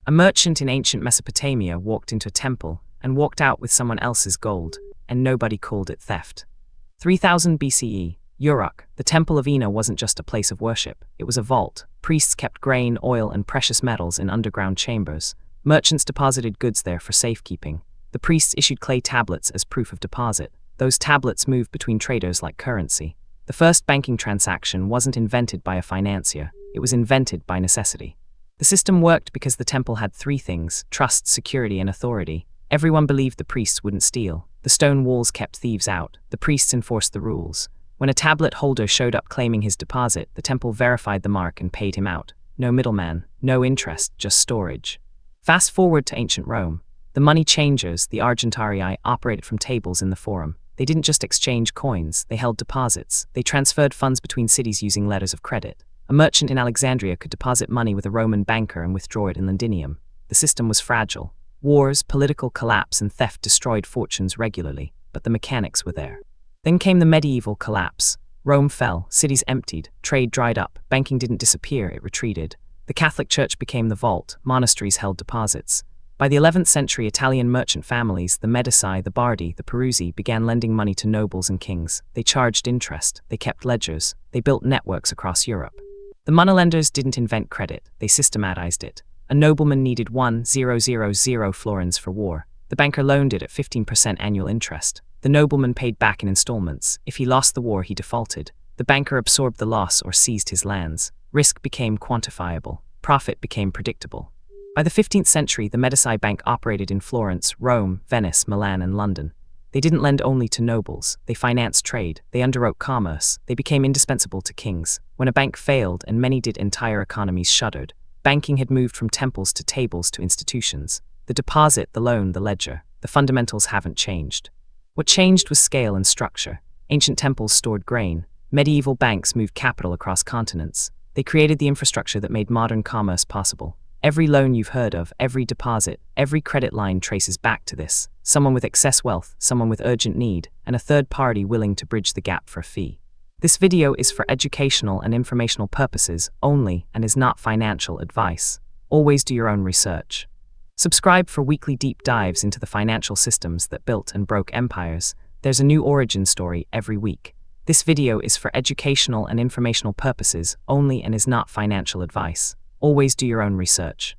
A merchant in ancient Mesopotamia walked into a temple and walked out with someone else's gold, and nobody called it theft. 3000 BCE, Uruk, the Temple of Ina wasn't just a place of worship, it was a vault. Priests kept grain, oil, and precious metals in underground chambers. Merchants deposited goods there for safekeeping. The priests issued clay tablets as proof of deposit. Those tablets moved between traders like currency. The first banking transaction wasn't invented by a financier, it was invented by necessity. The system worked because the temple had three things: trust, security, and authority. Everyone believed the priests wouldn't steal. The stone walls kept thieves out. The priests enforced the rules. When a tablet holder showed up claiming his deposit, the temple verified the mark and paid him out. No middleman, no interest, just storage. Fast forward to ancient Rome. The money changers, the argentarii, operated from tables in the forum. They didn't just exchange coins, they held deposits. They transferred funds between cities using letters of credit. A merchant in Alexandria could deposit money with a Roman banker and withdraw it in Londinium. The system was fragile. Wars, political collapse, and theft destroyed fortunes regularly, but the mechanics were there. Then came the medieval collapse. Rome fell, cities emptied, trade dried up, banking didn't disappear, it retreated. The Catholic Church became the vault, monasteries held deposits. By the 11th century, Italian merchant families, the Medici, the Bardi, the Peruzzi, began lending money to nobles and kings. They charged interest, they kept ledgers, they built networks across Europe. The Moneylenders didn't invent credit, they systematized it. A nobleman needed 1,000 florins for war. The banker loaned it at 15% annual interest. The nobleman paid back in installments. If he lost the war, he defaulted. The banker absorbed the loss or seized his lands. Risk became quantifiable. Profit became predictable. By the 15th century, the Medici Bank operated in Florence, Rome, Venice, Milan, and London. They didn't lend only to nobles. They financed trade. They underwrote commerce. They became indispensable to kings. When a bank failed, and many did, entire economies shuddered. Banking had moved from temples to tables to institutions. The deposit, the loan, the ledger. The fundamentals haven't changed. What changed was scale and structure. Ancient temples stored grain. Medieval banks moved capital across continents. They created the infrastructure that made modern commerce possible. Every loan you've heard of, every deposit, every credit line traces back to this. Someone with excess wealth, someone with urgent need, and a third party willing to bridge the gap for a fee. This video is for educational and informational purposes only and is not financial advice. Always do your own research. Subscribe for weekly deep dives into the financial systems that built and broke empires. There's a new origin story every week. This video is for educational and informational purposes only and is not financial advice. Always do your own research.